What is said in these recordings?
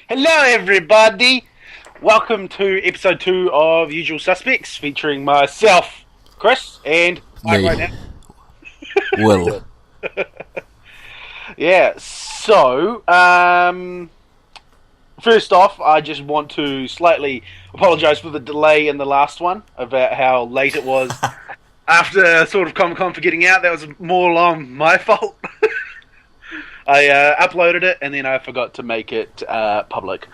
Hello, everybody. Welcome to episode 2 of Usual Suspects, featuring myself, Chris, and Mike Me, right now. Will. Yeah. So, first off, I just want to slightly apologise for the delay in the last one about how late it was after sort of Comic-Con for getting out. That was more on my fault. I uploaded it and then I forgot to make it public.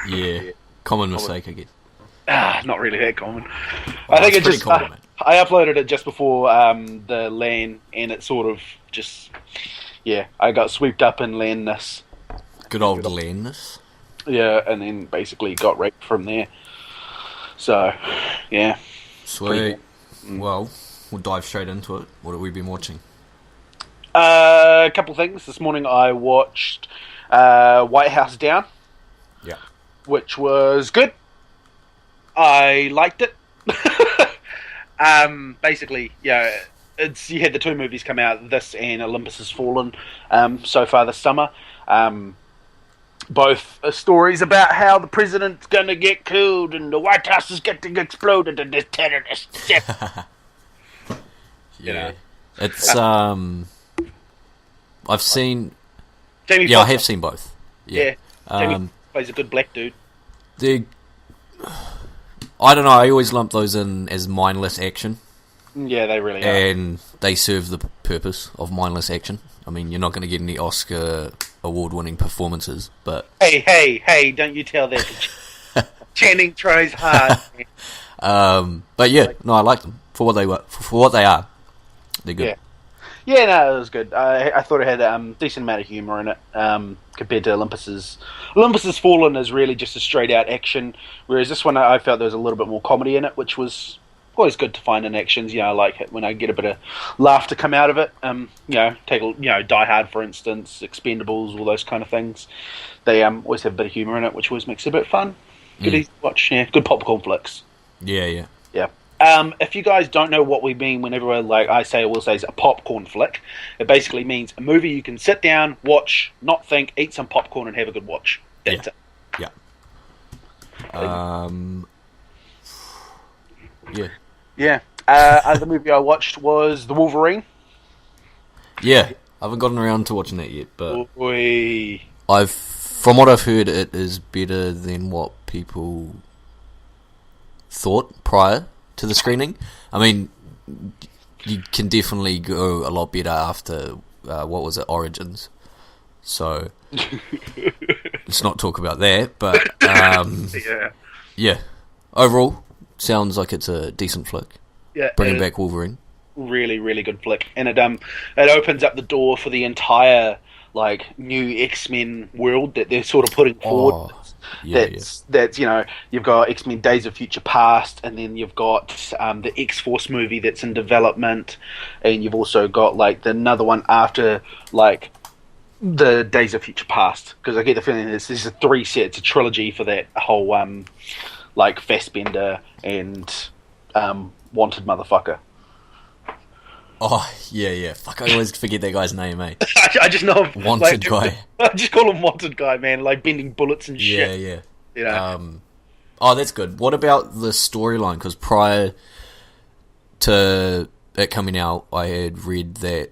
Yeah, common mistake, I guess. Not really that common. Oh, I think it's it just pretty common, I uploaded it just before the LAN, and it sort of just I got swept up in LAN-ness. Good old Lanness. Yeah, and then basically got raped from there. So, yeah. Sweet. Well, we'll dive straight into it. What have we been watching? A couple things. This morning I watched White House Down, Yeah. which was good. I liked it. Basically, you had the two movies come out, this and Olympus Has Fallen, so far this summer. Both stories about how the president's going to get killed and the White House is getting exploded and there's terrorists. Yeah. know. It's, I've seen... Jamie Yeah, I Foxx, have seen both. Yeah. Jamie Um, plays a good black dude. they... I don't know, I always lump those in as mindless action. Yeah, they really are. And they serve the purpose of mindless action. I mean, you're not going to get any Oscar award-winning performances, but... Hey, don't you tell that to Channing tries hard. But yeah, no, I like them for what they were, for what they are. They're good. Yeah, no, it was good. I thought it had a decent amount of humour in it compared to Olympus's. Olympus Fallen is really just a straight-out action, whereas this one I felt there was a little bit more comedy in it, which was always good to find in actions. I like it when I get a bit of laughter come out of it. Die Hard, for instance, Expendables, all those kind of things. They always have a bit of humour in it, which always makes it a bit fun. Good easy to watch. Yeah, good popcorn flicks. Yeah. Yeah. If you guys don't know what we mean whenever I say or will say is a popcorn flick, it basically means a movie you can sit down, watch, not think, eat some popcorn and have a good watch. That's it. Yeah. Yeah. Other movie I watched was The Wolverine. Yeah. I haven't gotten around to watching that yet, but Oi. from what I've heard, it is better than what people thought prior to the screening. I mean, you can definitely go a lot better after what was it, Origins. So let's not talk about that. But yeah. Overall, sounds like it's a decent flick. Yeah, Bringing back Wolverine. Really, really good flick, and it opens up the door for the entire new X-Men world that they're sort of putting forward. That's you've got X-Men Days of Future Past, and then you've got the X-Force movie that's in development, and you've also got another one after the Days of Future Past, because I get the feeling this is it's a trilogy for that whole Fassbender and Wanted motherfucker. Oh, yeah. Fuck, I always forget that guy's name, mate. I just know him. Wanted guy. I just call him Wanted guy, man. Bending bullets and shit. Yeah. You know? Oh, that's good. What about the storyline? Because prior to it coming out, I had read that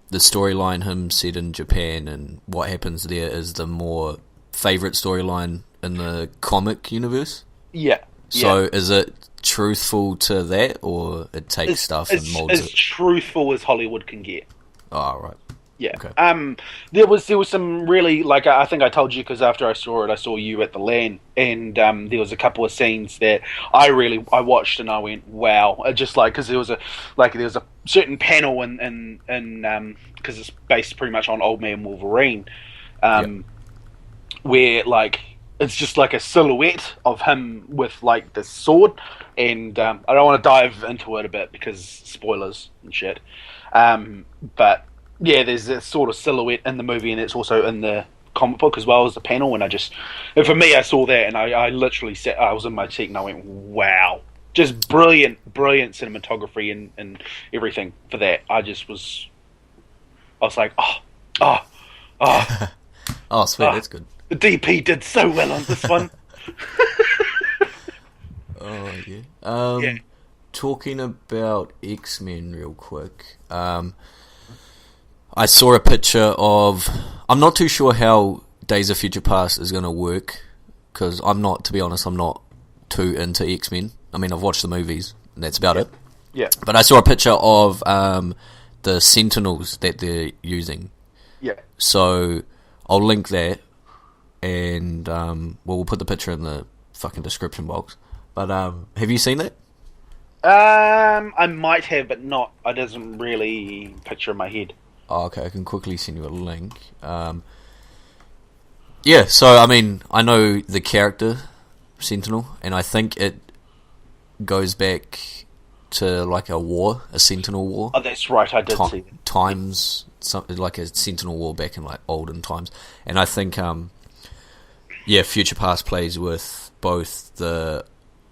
the storyline, him set in Japan, and what happens there is the more favourite storyline in the comic universe. Yeah. So is it truthful to that, or it takes stuff and molds as it? truthful as Hollywood can get. Oh, right. Yeah. Okay. There was some really I think I told you, because after I saw you at the LAN, and there was a couple of scenes that I watched and I went wow. Just because there was a certain panel in because it's based pretty much on Old Man Wolverine, where it's just a silhouette of him with this sword, and I don't want to dive into it a bit because spoilers and shit. But yeah, there's this sort of silhouette in the movie, and it's also in the comic book as well as the panel. And for me, I saw that, and I literally sat. I was in my seat, and I went, "Wow!" Just brilliant cinematography and everything for that. I was like, oh. Oh, sweet, that's good. The DP did so well on this one. Oh yeah. Yeah. Talking about X-Men real quick. I saw a picture of. I'm not too sure how Days of Future Past is going to work because to be honest, I'm not too into X-Men. I mean, I've watched the movies and that's about it. Yeah. But I saw a picture of the Sentinels that they're using. Yeah. So I'll link that, and we'll put the picture in the fucking description box. But have you seen that? I might have, but not. I doesn't really picture in my head. Oh, okay, I can quickly send you a link. Yeah, so I mean, I know the character Sentinel, and I think it goes back to like a Sentinel war. Oh, that's right. I did see that. Times, something like a Sentinel war back in like olden times, and I think Future Past plays with both the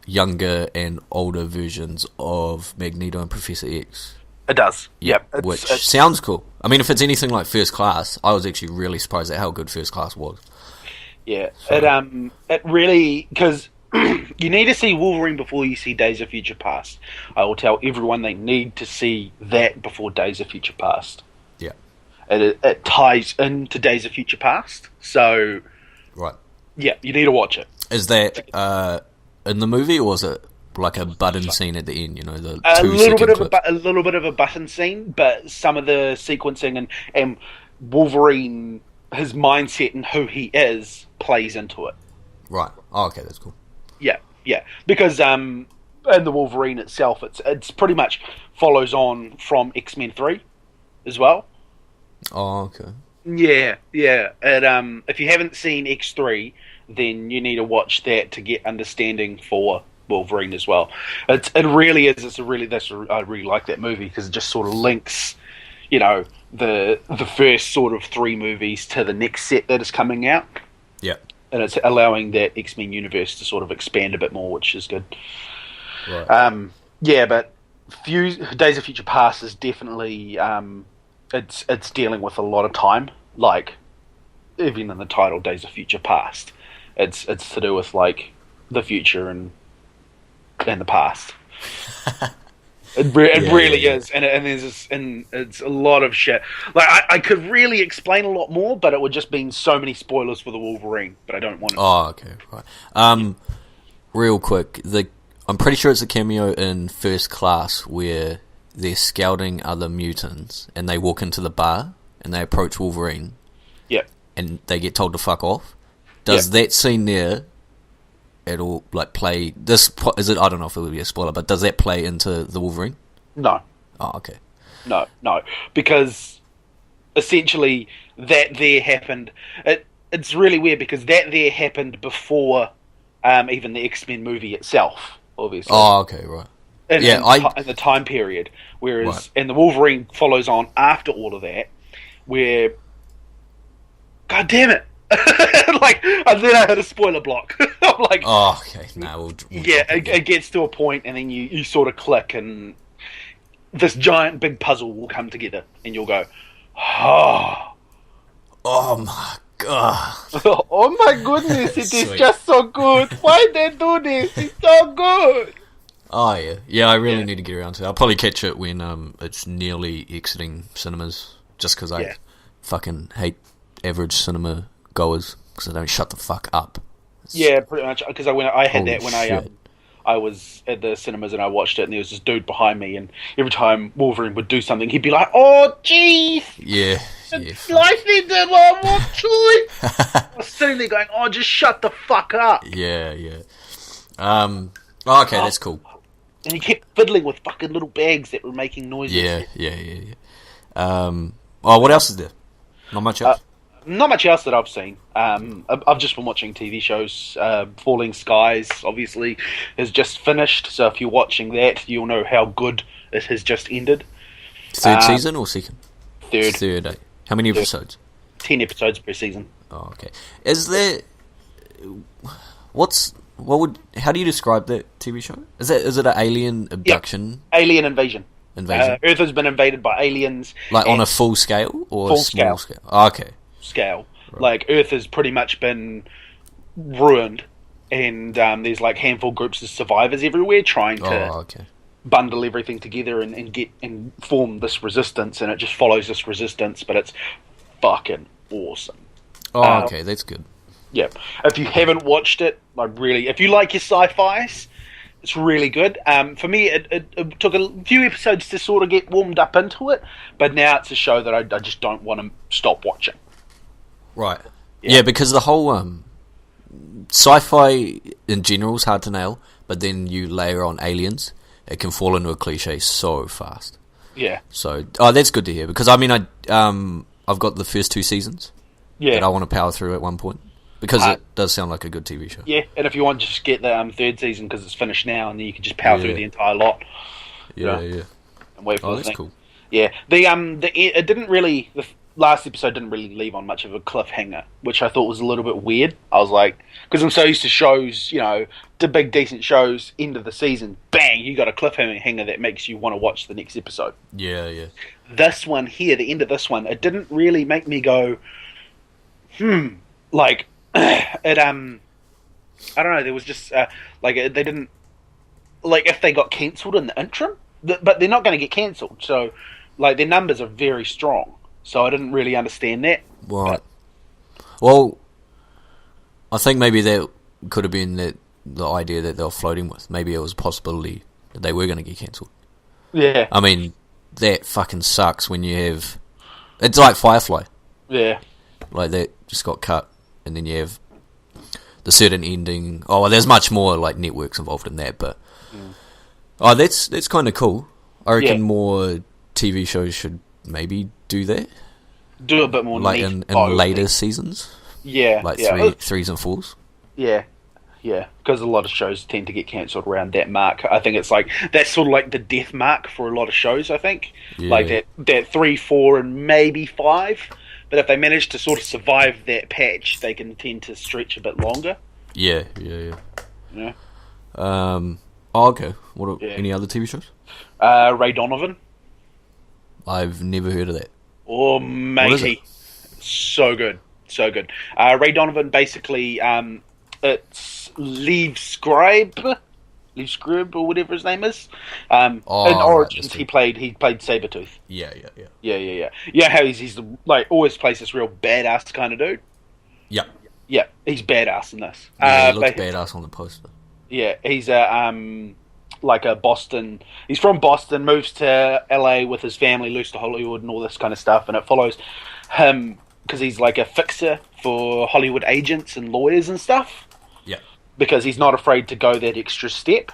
younger and older versions of Magneto and Professor X. It does. Yep. Which sounds cool. I mean, if it's anything like First Class, I was actually really surprised at how good First Class was. Yeah. So. It really, because you need to see Wolverine before you see Days of Future Past. I will tell everyone they need to see that before Days of Future Past. Yeah. It ties into Days of Future Past. So. Right. Yeah, you need to watch it. Is that in the movie, or is it like a button scene at the end? You know, the a 2 little second bit of clip? a little bit of a button scene, but some of the sequencing and Wolverine, his mindset and who he is, plays into it. Right. Oh, okay, that's cool. Yeah, because in the Wolverine itself, it's pretty much follows on from X-Men 3 as well. Oh, okay. Yeah. If you haven't seen X3, then you need to watch that to get understanding for Wolverine as well. It really is. I really like that movie because it just sort of links, the first sort of 3 movies to the next set that is coming out. Yeah. And it's allowing that X-Men universe to sort of expand a bit more, which is good. Right. But Days of Future Past is definitely it's dealing with a lot of time, like even in the title Days of Future Past, it's to do with like the future and the past. It really is, and it's a lot of shit. Like I could really explain a lot more, but it would just mean so many spoilers for the Wolverine. But I don't want to. Oh, okay, right. Real quick, I'm pretty sure it's a cameo in First Class where they're scouting other mutants, and they walk into the bar and they approach Wolverine. Yep. And they get told to fuck off. Does that scene there? It'll like play this. Is it? I don't know if it would be a spoiler, but does that play into the Wolverine? No. Oh, okay. No, because essentially that there happened. It's really weird because that there happened before even the X-Men movie itself, obviously. Oh, okay, right. In the time period, whereas and the Wolverine follows on after all of that, where, God damn it. And then I had a spoiler block. I'm like, oh, okay. No, it gets to a point, and then you sort of click, and this giant big puzzle will come together, and you'll go, oh my god, oh my goodness, it is just so good. Why they do this? It's so good. Oh yeah. I really need to get around to it. I'll probably catch it when it's nearly exiting cinemas, just because I fucking hate average cinema goers because they don't shut the fuck up. Yeah, pretty much. Because I had that when shit. I was at the cinemas and I watched it, and there was this dude behind me, and every time Wolverine would do something, he'd be like, "Oh, jeez, yeah, slightly did one more choice." I was sitting there going, "Oh, just shut the fuck up." Yeah. Okay, that's cool. And he kept fiddling with fucking little bags that were making noises. Yeah. What else is there? Not much else. Not much else that I've seen. I've just been watching TV shows. Falling Skies, obviously, has just finished. So if you're watching that, you'll know how good it has just ended. Third season or second? Third. Third. How many episodes? 10 episodes per season. Oh, okay. Is there... How do you describe that TV show? Is it an alien abduction? Yep. Alien invasion. Earth has been invaded by aliens. Like on a full scale or full small scale? Oh, okay. Scale. Like Earth has pretty much been ruined, and there's like handful groups of survivors everywhere trying to okay. bundle everything together and get and form this resistance, and it just follows this resistance, but it's fucking awesome. Okay, that's good. Yeah, if you haven't watched it, if you like your sci-fi's, it's really good. For me, it took a few episodes to sort of get warmed up into it, but now it's a show that I just don't want to stop watching. Right. Yeah, because the whole sci-fi in general is hard to nail, but then you layer on aliens, it can fall into a cliche so fast. Yeah. So, that's good to hear, because I mean, I've got the first 2 seasons that I want to power through at one point, because it does sound like a good TV show. Yeah, and if you want to just get the 3rd season because it's finished now, and then you can just power through the entire lot. Yeah. And wait for that's cool. Yeah, it didn't really. The last episode didn't really leave on much of a cliffhanger, which I thought was a little bit weird. I was like, because I'm so used to shows, the big decent shows, end of the season, bang, you got a cliffhanger that makes you want to watch the next episode. Yeah. This one here, the end of this one, it didn't really make me go, like, it, I don't know, there was just, they didn't, like, if they got cancelled in the interim, but they're not going to get cancelled, so, like, their numbers are very strong, so I didn't really understand that. Right. Well, I think maybe that could have been the idea that they were floating with. Maybe it was a possibility that they were going to get cancelled. Yeah. I mean, that fucking sucks when you have... It's like Firefly. Yeah. Like, that just got cut, and then you have the certain ending. Oh, well, there's much more, like, networks involved in that, but... Oh, that's kind of cool. I reckon more TV shows should maybe do that. Do a bit more like in later seasons. Yeah. Like 3s and 4s. Yeah. Yeah, because a lot of shows tend to get cancelled around that mark. I think it's like that's sort of like the death mark for a lot of shows. I think like that 3, 4, and maybe 5. But if they manage to sort of survive that patch, they can tend to stretch a bit longer. Yeah. Okay. Any other TV shows? Ray Donovan. I've never heard of that. Oh, matey, so good. Ray Donovan basically, it's Liev Schreiber or whatever his name is. In Origins, he played Sabretooth. Yeah. Yeah, how he's like always plays this real badass kind of dude. Yeah. Yeah, he's badass in this. Yeah, he looks badass on the poster. Yeah, he's like a Boston. He's from Boston, moves to LA with his family, moves to Hollywood and all this kind of stuff, and it follows him because he's like a fixer for Hollywood agents and lawyers and stuff. Yeah. Because he's not afraid to go that extra step.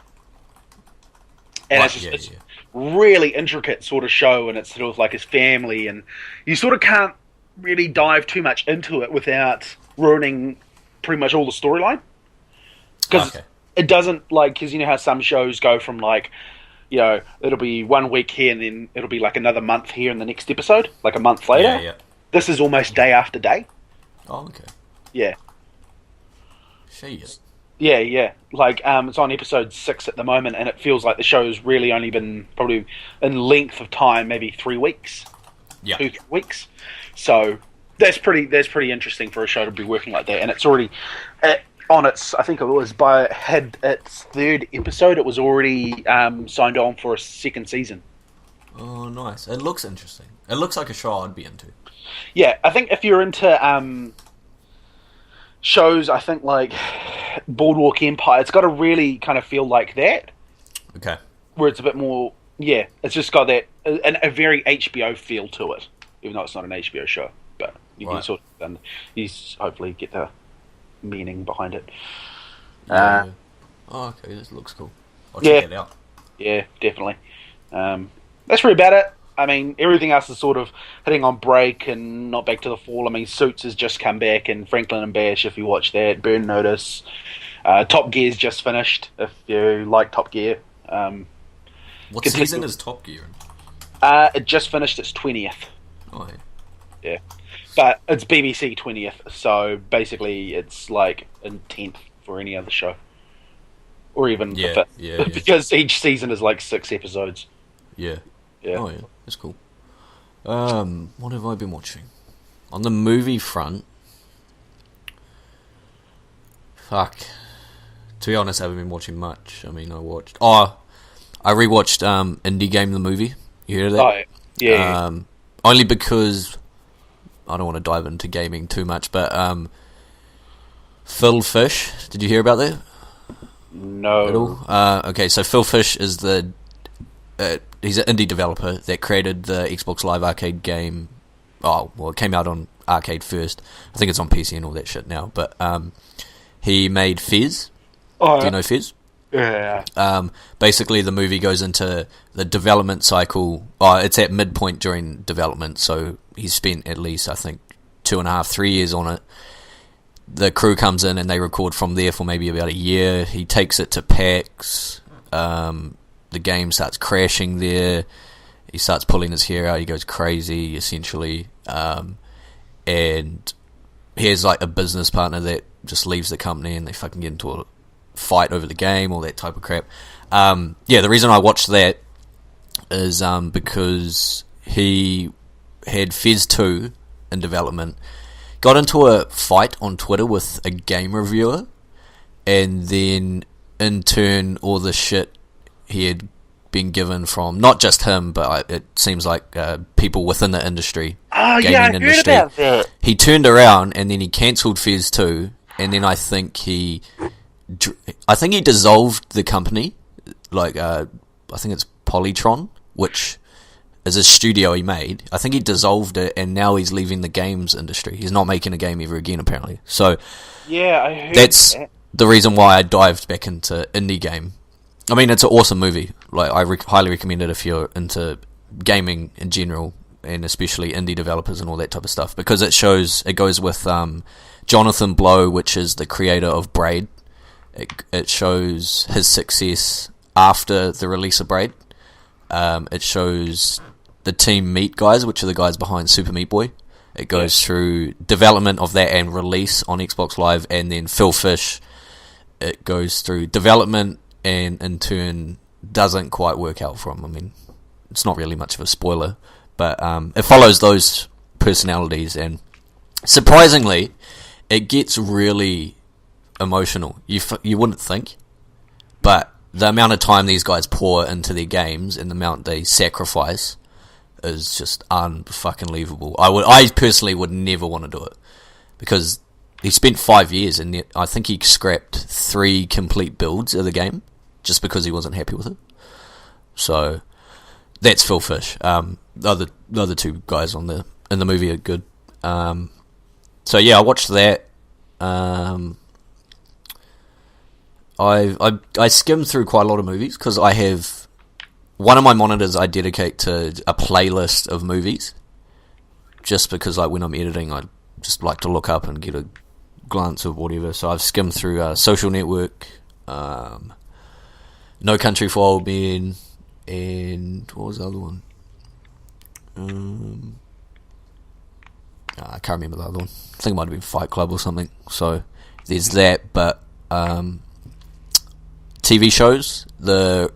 And it's really intricate sort of show, and it's sort of like his family, and you sort of can't really dive too much into it without ruining pretty much all the storyline. Because it doesn't, like, because you know how some shows go from, like, it'll be 1 week here and then it'll be like another month here in the next episode, like a month later. Yeah. This is almost day after day. Oh, okay. Yeah. Jeez. Yeah. Like, it's on episode 6 at the moment, and it feels like the show's really only been probably in length of time, maybe 3 weeks. Yeah. 2 weeks. So that's pretty interesting for a show to be working like that, and it's already on its. I think it was had its 3rd episode. It was already signed on for a 2nd season. Oh, nice. It looks interesting. It looks like a show I'd be into. Yeah, I think if you're into shows, I think like Boardwalk Empire, it's got to really kind of feel like that. Okay. Where it's a bit more, it's just got that a very HBO feel to it, even though it's not an HBO show. But you can sort of, you hopefully get the meaning behind it. Yeah. Oh, okay, this looks cool. I'll check it out. Yeah, definitely. That's really about it. I mean, everything else is sort of hitting on break and not back to the fall. I mean, Suits has just come back, and Franklin and Bash, if you watch that, Burn Notice. Top Gear's just finished, if you like Top Gear. What season is Top Gear in? It just finished its 20th. Oh, yeah. But it's BBC 20th, so basically it's like in 10th for any other show. Or even the 5th. Yeah. Because each season is like 6 episodes. Yeah. Oh, yeah. That's cool. What have I been watching? On the movie front, fuck. To be honest, I haven't been watching much. I mean, I rewatched Indie Game the movie. You heard of that? Oh, yeah. Only because I don't want to dive into gaming too much, but Phil Fish, did you hear about that? No. At all? Okay, so Phil Fish is he's an indie developer that created the Xbox Live Arcade game. Oh, well, it came out on arcade first. I think it's on PC and all that shit now. But he made Fez. Oh, do you know Fez? Yeah. Basically, the movie goes into the development cycle. Oh, it's at midpoint during development, so he's spent at least, I think, 2.5, 3 years on it. The crew comes in and they record from there for maybe about a year. He takes it to PAX. The game starts crashing there. He starts pulling his hair out. He goes crazy, essentially. And he has like a business partner that just leaves the company, and they fucking get into a fight over the game, all that type of crap. The reason I watched that is because he had Fez 2 in development, got into a fight on Twitter with a game reviewer, and then in turn all the shit he had been given from not just him, but it seems like people within the industry, gaming industry. Heard about that. He turned around and then he cancelled Fez 2, and then I think he dissolved the company. Like I think it's Polytron, which is a studio he made. I think he dissolved it, and now he's leaving the games industry. He's not making a game ever again, apparently. So Yeah, I heard that's that. the reason why I dived back into Indie Game. I mean, it's an awesome movie. Like, I highly recommend it if you're into gaming in general, and especially indie developers and all that type of stuff, because it goes with Jonathan Blow, which is the creator of Braid. It shows his success after the release of Braid. It shows the Team Meat guys, which are the guys behind Super Meat Boy. It goes through development of that and release on Xbox Live, and then Phil Fish, it goes through development and in turn doesn't quite work out for him. I mean, it's not really much of a spoiler, but it follows those personalities, and surprisingly, it gets really emotional. You wouldn't think, but the amount of time these guys pour into their games and the amount they sacrifice is just unfucking-believable. I personally would never want to do it, because he spent 5 years, and I think he scrapped 3 complete builds of the game just because he wasn't happy with it. So that's Phil Fish. The other 2 guys in the movie are good. So yeah, I watched that. I skimmed through quite a lot of movies, because I have one of my monitors I dedicate to a playlist of movies, just because like when I'm editing, I just like to look up and get a glance of whatever. So I've skimmed through Social Network, No Country for Old Men, and what was the other one? I can't remember the other one. I think it might have been Fight Club or something. So there's that, but TV shows, the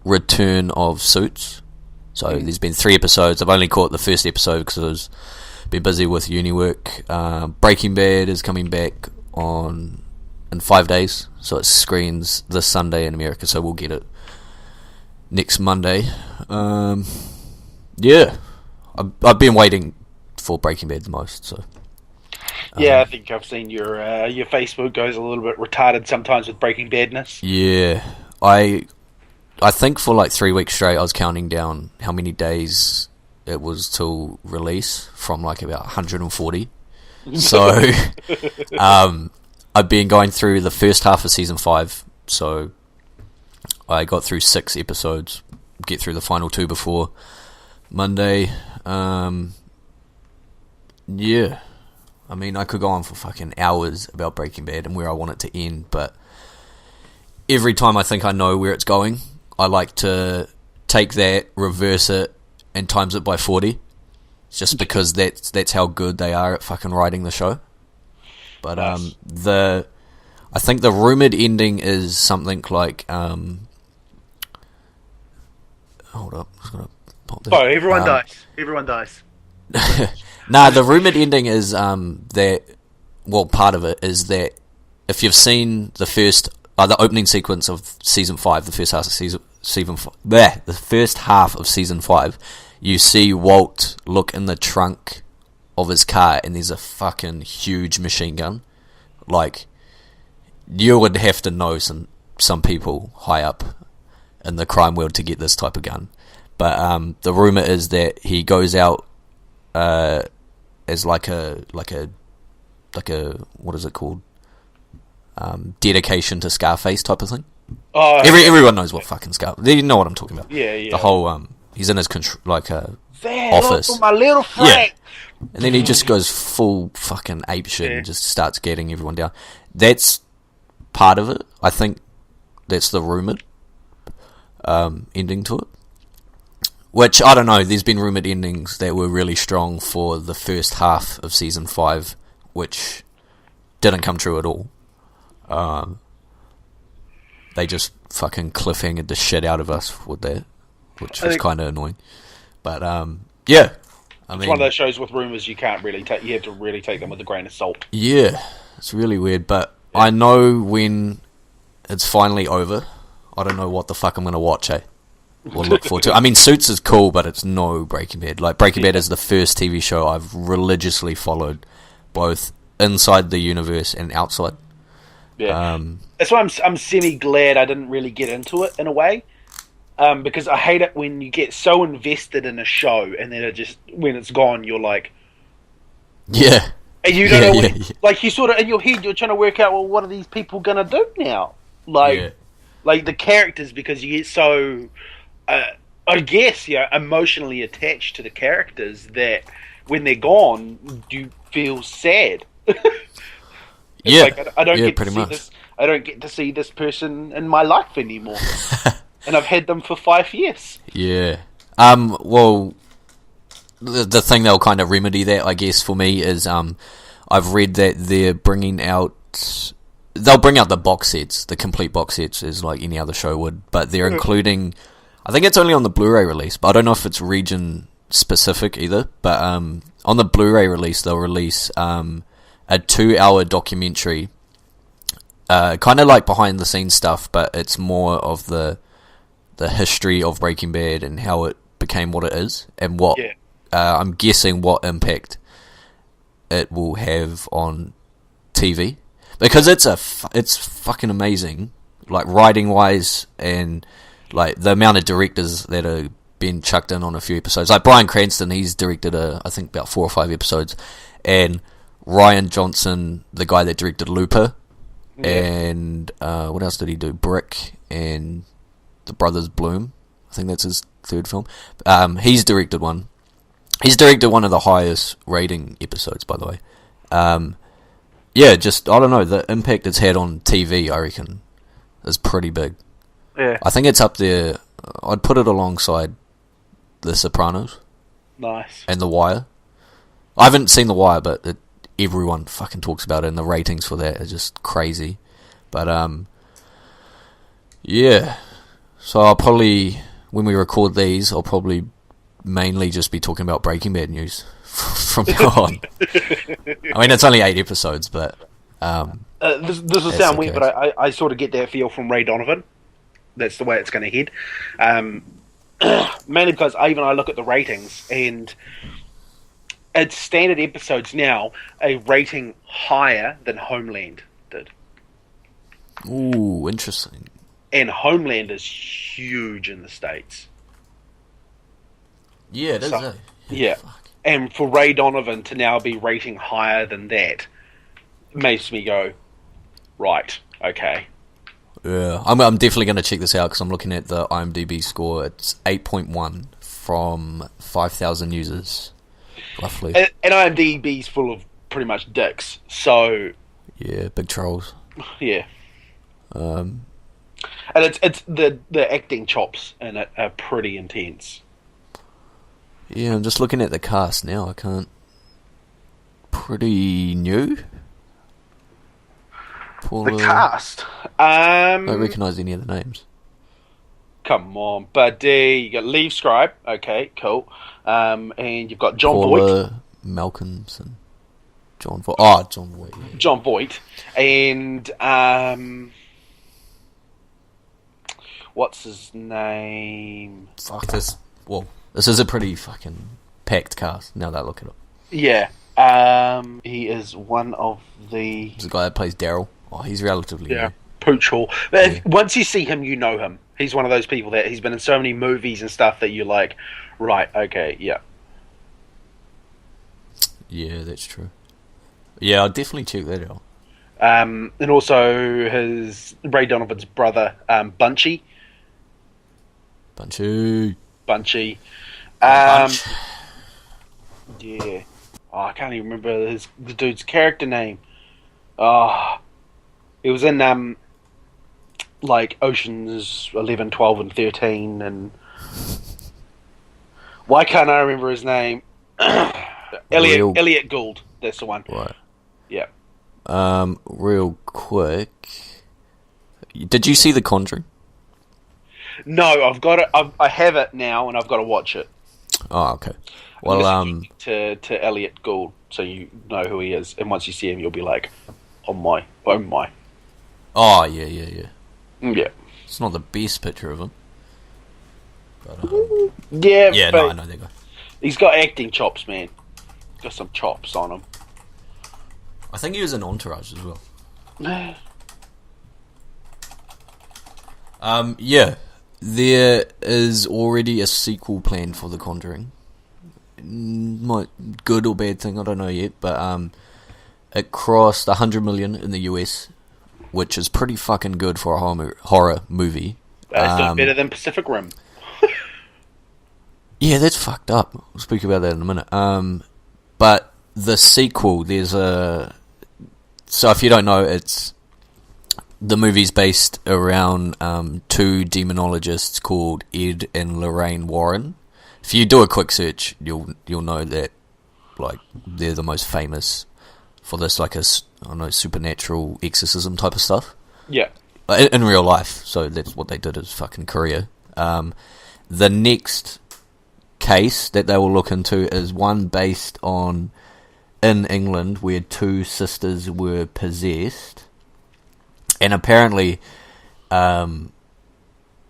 return of Suits. So there's been 3 episodes. I've only caught the first episode because I've been busy with uni work. Breaking Bad is coming back in 5 days, so it screens this Sunday in America, so we'll get it next Monday. Yeah, I've been waiting for Breaking Bad the most. So Yeah, I think I've seen your Facebook goes a little bit retarded sometimes with Breaking Badness. yeah, I think for like 3 weeks straight I was counting down how many days it was till release from like about 140. So I've been going through the first half of season 5, so I got through 6 episodes, get through the final 2 before Monday. Yeah, I mean, I could go on for fucking hours about Breaking Bad and where I want it to end, but every time I think I know where it's going, I like to take that, reverse it, and times it by 40, just because that's how good they are at fucking writing the show. But Nice. I think the rumored ending is something like hold up, I'm just gonna pop this. Oh, everyone dies. Everyone dies. Nah, the rumored ending is that, well, part of it is that if you've seen the opening sequence of season 5, the first half of the first half of season 5, you see Walt look in the trunk of his car, and there's a fucking huge machine gun. Like, you would have to know some people high up in the crime world to get this type of gun. But the rumor is that he goes out as like a what is it called? Dedication to Scarface type of thing. Oh, everyone knows what fucking Scarface. You know what I'm talking about. Yeah. The whole he's in his office. Look, my little friend. Yeah. And then he just goes full fucking apeshit and just starts getting everyone down. That's part of it. I think that's the rumoured ending to it. Which, I don't know, there's been rumoured endings that were really strong for the first half of season 5, which didn't come true at all. They just fucking cliffhangered the shit out of us with that, which was kind of annoying. But, yeah. It's one of those shows with rumours you can't really take. You have to really take them with a grain of salt. Yeah, it's really weird, but I know when it's finally over, I don't know what the fuck I'm going to watch, or look forward to. I mean, Suits is cool, but it's no Breaking Bad. Like, Breaking Bad is the first TV show I've religiously followed, both inside the universe and outside. Yeah, that's why I'm semi-glad I didn't really get into it in a way, because I hate it when you get so invested in a show and then when it's gone, you're like, yeah, and you don't know like you sort of in your head you're trying to work out, well, what are these people gonna do now? Like the characters, because you get so I guess emotionally attached to the characters that when they're gone you feel sad. I don't get to see this. I don't get to see this person in my life anymore, and I've had them for 5 years. Yeah. Well, the thing they'll kind of remedy that, I guess, for me is I've read that they'll bring out the box sets, the complete box sets, as like any other show would, but they're including. I think it's only on the Blu-ray release, but I don't know if it's region specific either. But on the Blu-ray release, they'll release a 2-hour documentary, kind of like behind the scenes stuff, but it's more of the history of Breaking Bad and how it became what it is, and what I'm guessing what impact it will have on TV, because it's fucking amazing, like writing wise, and like the amount of directors that are been chucked in on a few episodes. Like Bryan Cranston, he's directed I think about 4 or 5 episodes, and Rian Johnson, the guy that directed Looper, and what else did he do? Brick and The Brothers Bloom. I think that's his 3rd film. He's directed one. He's directed one of the highest rating episodes, by the way. I don't know, the impact it's had on TV, I reckon, is pretty big. Yeah. I think it's up there. I'd put it alongside The Sopranos. Nice. And The Wire. I haven't seen The Wire, but everyone fucking talks about it, and the ratings for that are just crazy. But yeah. So I'll probably, when we record these, I'll probably mainly just be talking about Breaking Bad news from now on. I mean, it's only 8 episodes, but this will sound weird, but I sort of get that feel from Ray Donovan. That's the way it's going to head. Mainly because I look at the ratings, and it's standard episodes now a rating higher than Homeland did. Ooh, interesting. And Homeland is huge in the States. Yeah, it is. Yeah. Fuck. And for Ray Donovan to now be rating higher than that makes me go, right, okay. Yeah, I'm definitely going to check this out, because I'm looking at the IMDb score. It's 8.1 from 5,000 users, roughly. And IMDb's full of pretty much dicks, so... Yeah, big trolls. Yeah. And it's the acting chops in it are pretty intense. Yeah, I'm just looking at the cast now. I can't... Pretty new? The cast? I don't recognise any of the names. Come on, buddy. You got Liev Schreiber. Okay, cool. And you've got John Paula Voight. Malcolmson. John Voight. Yeah. John Voight, and what's his name? Fuck this. Well, this is a pretty fucking packed cast. Now that I look it up. Yeah, he is one of the. There's a guy that plays Daryl. Oh, he's relatively new. Pooch Hall. But once you see him, you know him. He's one of those people that he's been in so many movies and stuff that you're like, right, okay, yeah. Yeah, that's true. Yeah, I'll definitely check that out. And also his Ray Donovan's brother, Bunchy. Bunchy. Yeah. Oh, I can't even remember the dude's character name. Oh, he was in like Oceans 11, 12, and 13, and why can't I remember his name? Elliot Gould. That's the one. Right. Yeah. Real quick, did you see The Conjuring? No, I've got it. I have it now, and I've got to watch it. Oh, okay. Well, to Elliot Gould, so you know who he is, and once you see him, you'll be like, oh my. Oh yeah. Yeah. It's not the best picture of him, but yeah. No, I know that guy. He's got acting chops, man. Got some chops on him. I think he was in Entourage as well. Yeah, there is already a sequel planned for The Conjuring. Good or bad thing, I don't know yet, but it crossed 100 million in the US, which is pretty fucking good for a horror movie. That's doing better than Pacific Rim. Yeah, that's fucked up. We'll speak about that in a minute. But the sequel, so if you don't know, the movie's based around two demonologists called Ed and Lorraine Warren. If you do a quick search, you'll know that like they're the most famous for this, like supernatural exorcism type of stuff. Yeah. In real life, so that's what they did as fucking career. The next case that they will look into is one based on in England where two sisters were possessed, and apparently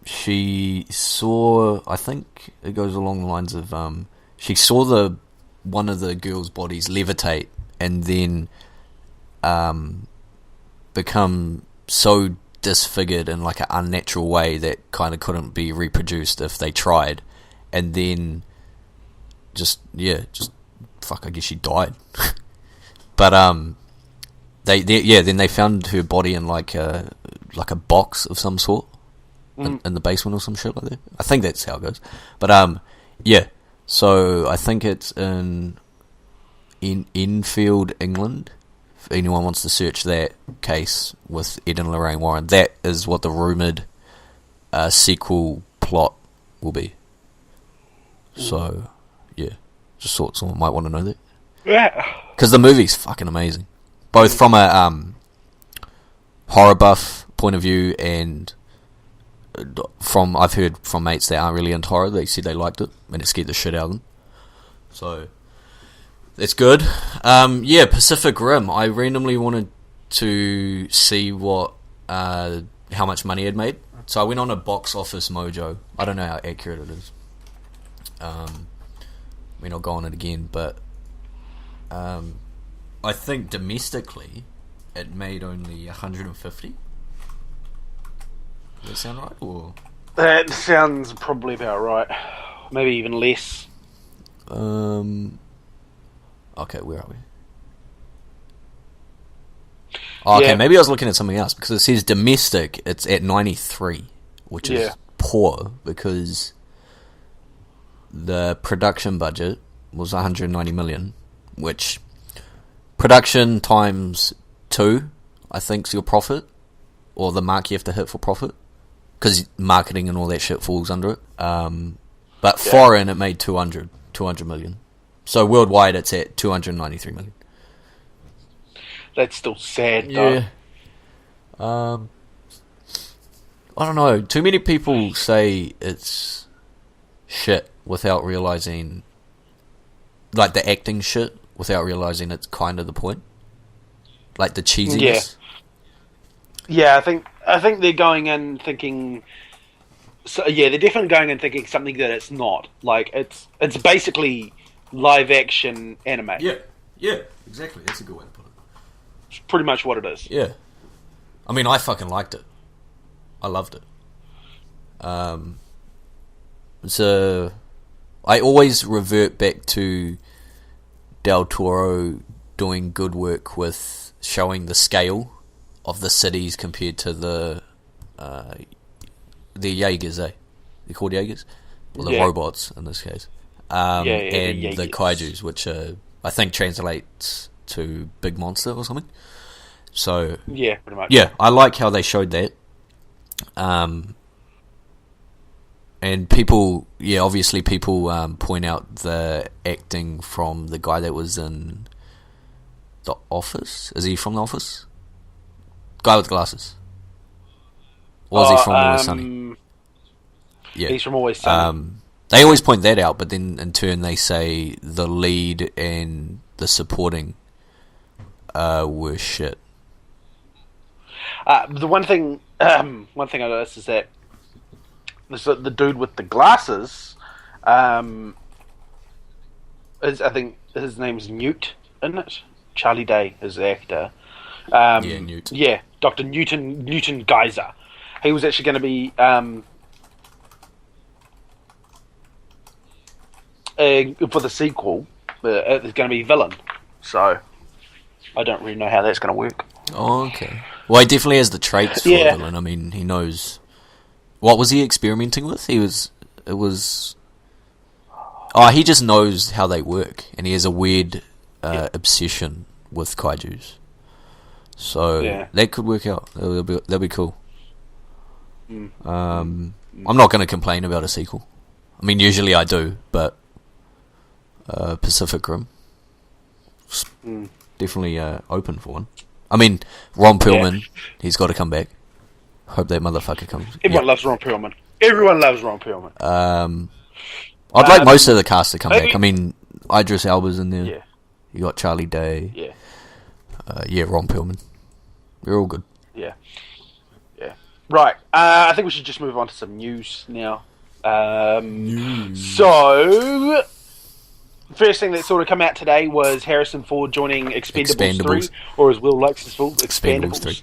she saw, I think it goes along the lines of she saw one of the girls' bodies levitate and then become so disfigured in like an unnatural way that kind of couldn't be reproduced if they tried, and then I guess she died. But then they found her body in like a box of some sort in the basement or some shit like that. I think that's how it goes. But yeah, so I think it's in Enfield, England. If anyone wants to search that case with Ed and Lorraine Warren, that is what the rumoured sequel plot will be. So, yeah. Just thought someone might want to know that. Yeah. Because the movie's fucking amazing. Both from a horror buff point of view and I've heard from mates that aren't really into horror, they said they liked it and it scared the shit out of them. So, that's good. Yeah, Pacific Rim. I randomly wanted to see how much money it made. So I went on a Box Office Mojo. I don't know how accurate it is. I'll go on it again, but I think domestically it made only 150. Does that sound right? Or that sounds probably about right. Maybe even less. Okay, where are we? Oh, okay, maybe I was looking at something else because it says domestic. It's at 93, which is poor because the production budget was 190 million, which production times 2, I think, is your profit, or the mark you have to hit for profit, because marketing and all that shit falls under it. But foreign, it made 200 million. So worldwide, it's at 293 million. That's still sad, though. Yeah. I don't know. Too many people say it's shit without realizing, like, the acting shit. without realizing it's kind of the point. Like the cheesiness. Yeah, I think they're going in thinking. So yeah, they're definitely going in thinking something that it's not. Like it's basically live action anime. Yeah, exactly. That's a good way to put it. It's pretty much what it is. Yeah, I mean, I fucking liked it. I loved it. So I always revert back to Del Toro doing good work with showing the scale of the cities compared to the Jaegers, eh? They're called Jaegers? Well, the robots, in this case. And the kaijus, which I think translates to big monster or something. So yeah, pretty much. Yeah, I like how they showed that. And people, obviously people point out the acting from the guy that was in The Office. Is he from The Office? Guy with glasses. Or is he from Always Sunny? Yeah. He's from Always Sunny. They always point that out, but then in turn they say the lead and the supporting were shit. The one thing I noticed is that the dude with the glasses, I think his name's Newt, isn't it? Charlie Day is the actor. Newt. Yeah, Dr. Newton Geyser. He was actually going to be for the sequel. It's going to be villain. So I don't really know how that's going to work. Oh, okay. Well, he definitely has the traits for a villain. I mean, he knows. What was he experimenting with? He just knows how they work, and he has a weird obsession with kaijus. So that could work out. That'll be cool. I'm not going to complain about a sequel. I mean, usually I do, but Pacific Rim definitely open for one. I mean, Ron Perlman, he's got to come back. Hope that motherfucker comes. Everyone loves Ron Perlman. Everyone loves Ron Perlman. I'd like most of the cast to come back. I mean, Idris Elba's in there. Yeah. You got Charlie Day. Yeah. Ron Perlman. They're all good. Yeah. Right. I think we should just move on to some news now. So, first thing that sort of come out today was Harrison Ford joining Expendables 3, or as Will likes to call Expendables 3.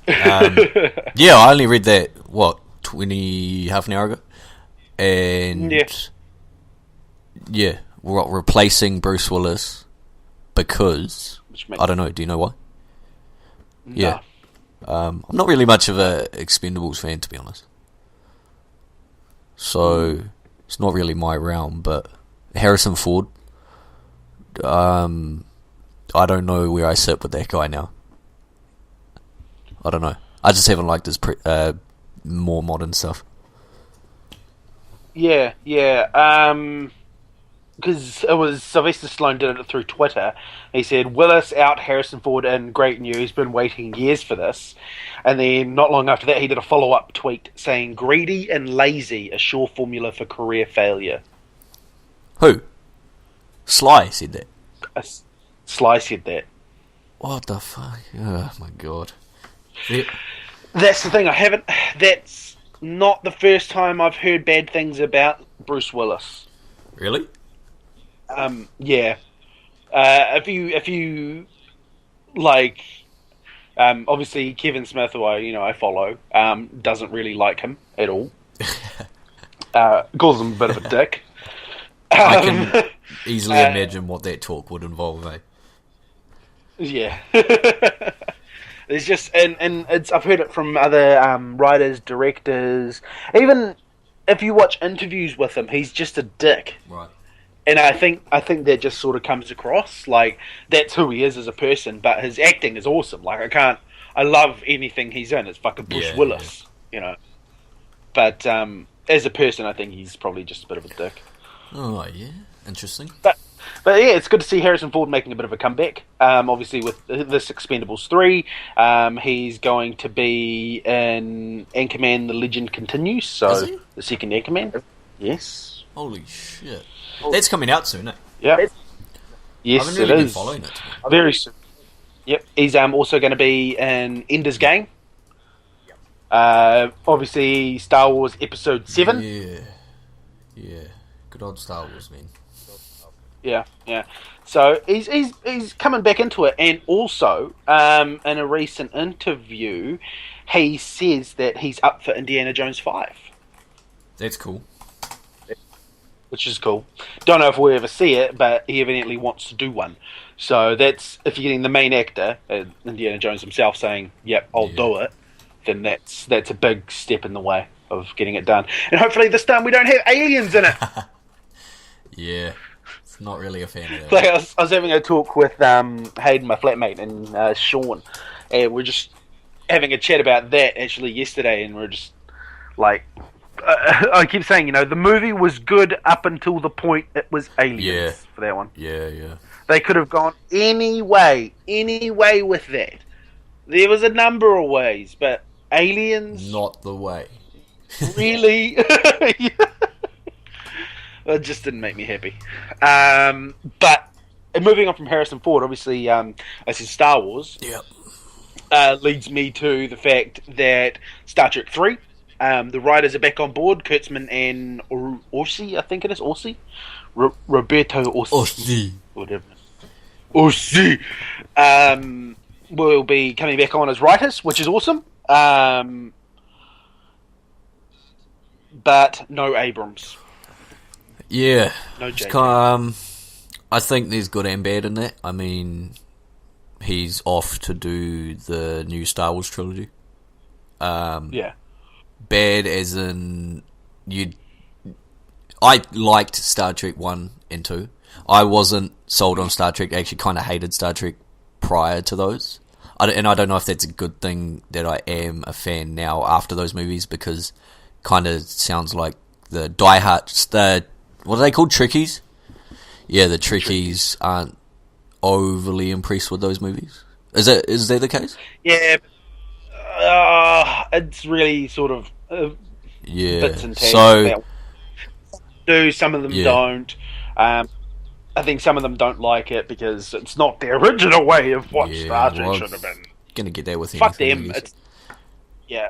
I only read that, half an hour ago? And we're replacing Bruce Willis because, I don't know, do you know why? No. Yeah. I'm not really much of a Expendables fan, to be honest. So, it's not really my realm, but Harrison Ford, I don't know where I sit with that guy now. I don't know. I just haven't liked his more modern stuff. Yeah. Because it was Sylvester Stallone did it through Twitter. He said, Willis out, Harrison Ford in, great news, been waiting years for this. And then not long after that he did a follow-up tweet saying, greedy and lazy, a sure formula for career failure. Who? Sly said that. Sly said that. What the fuck? Oh my god. Yeah. That's the thing, that's not the first time I've heard bad things about Bruce Willis. Really? Yeah. If you like, obviously Kevin Smith, who I follow, doesn't really like him at all. Calls him a bit of a dick. I can easily imagine what that talk would involve, eh? Yeah. There's just and I've heard it from other writers, directors. Even if you watch interviews with him, he's just a dick. Right. And I think that just sort of comes across like that's who he is as a person. But his acting is awesome. Like I love anything he's in. It's fucking Bruce Willis, you know. But as a person, I think he's probably just a bit of a dick. Oh yeah, interesting. But yeah, it's good to see Harrison Ford making a bit of a comeback. Obviously, with this Expendables 3, he's going to be in Anchorman: The Legend Continues. So the second Anchorman. Yes. Holy shit! That's coming out soon, eh? Yeah. I haven't Yes, it really been is. following it. Very soon. Yep. He's also going to be in Ender's Yep. Game. Obviously, Star Wars Episode 7. Yeah, yeah. Good old Star Wars, man. Yeah, yeah. So he's coming back into it, and also in a recent interview, he says that he's up for Indiana Jones 5, That's cool. which is cool. Don't know if we'll ever see it, but he evidently wants to do one. So that's, if you're getting the main actor, Indiana Jones himself, saying, "Yep, I'll do it," then that's a big step in the way of getting it done. And hopefully this time we don't have aliens in it. Yeah, it's not really a fan of that. Like I was having a talk with Hayden, my flatmate, and Sean, and we're just having a chat about that actually yesterday, and we're just like, I keep saying, the movie was good up until the point it was aliens for that one. Yeah, yeah. They could have gone any way with that. There was a number of ways, but aliens, Not the way. really? It just didn't make me happy. But moving on from Harrison Ford, obviously, I said Star Wars. Yep. Leads me to the fact that Star Trek 3, the writers are back on board, Kurtzman and Orsi, I think it is, Orsi? Roberto Orsi. Whatever. Orsi. Will be coming back on as writers, which is awesome. But no Abrams. Yeah. No It's JJ. I think there's good and bad in that. I mean, he's off to do the new Star Wars trilogy. Yeah. Bad as in I liked Star Trek 1 and 2. I wasn't sold on Star Trek. I actually kind of hated Star Trek prior to those. And I don't know if that's a good thing that I am a fan now after those movies, because kind of sounds like the diehards, what are they called, Trekkies? Yeah, the Trekkies aren't overly impressed with those movies. Is that the case? Yeah. It's really sort of Yeah. bits and So some of them don't. I think some of them don't like it because it's not the original way of what Star Trek should have been. Gonna get that with Fuck anything, them.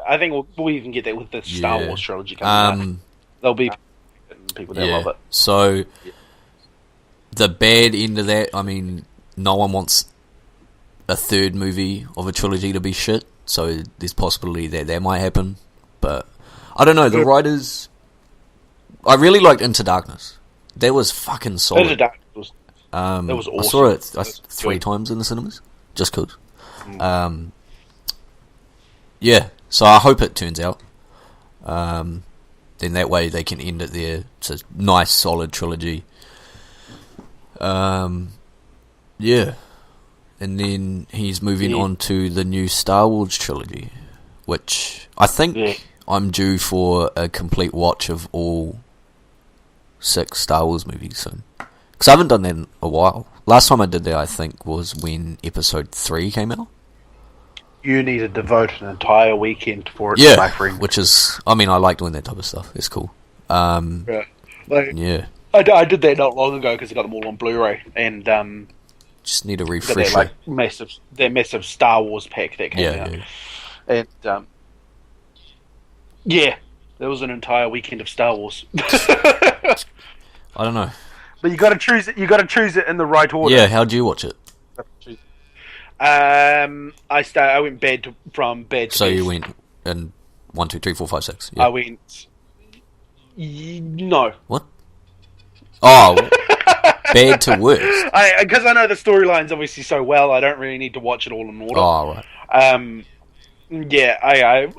I think we'll even get that with the Star Wars trilogy coming out. There'll be people that love it. So the bad end of that, I mean, no one wants a third movie of a trilogy to be shit. So there's possibility that might happen, but I don't know. The writers, I really liked Into Darkness. That was fucking solid. Into Darkness was awesome. I saw it 3 times in the cinemas, just cause. Yeah, so I hope it turns out. Then that way they can end it there. It's a nice, solid trilogy. Yeah. And then he's moving on to the new Star Wars trilogy, which I think I'm due for a complete watch of all 6 Star Wars movies soon. Because I haven't done that in a while. Last time I did that, I think, was when Episode 3 came out. You need to devote an entire weekend for it, my friend. Which is, I mean, I like doing that type of stuff. It's cool. Yeah. Yeah. I did that not long ago because I got them all on Blu-ray, and just need a that refresher. massive Star Wars pack that came out, and there was an entire weekend of Star Wars. I don't know. But you got to choose it. You got to choose it in the right order. Yeah, how'd you watch it? I went from bad to So best. you went in 1, 2, 3, 4, 5, 6. I went. No. What? Oh, bad to worst. Because I know the storyline's obviously so well, I don't really need to watch it all in order. Oh, right.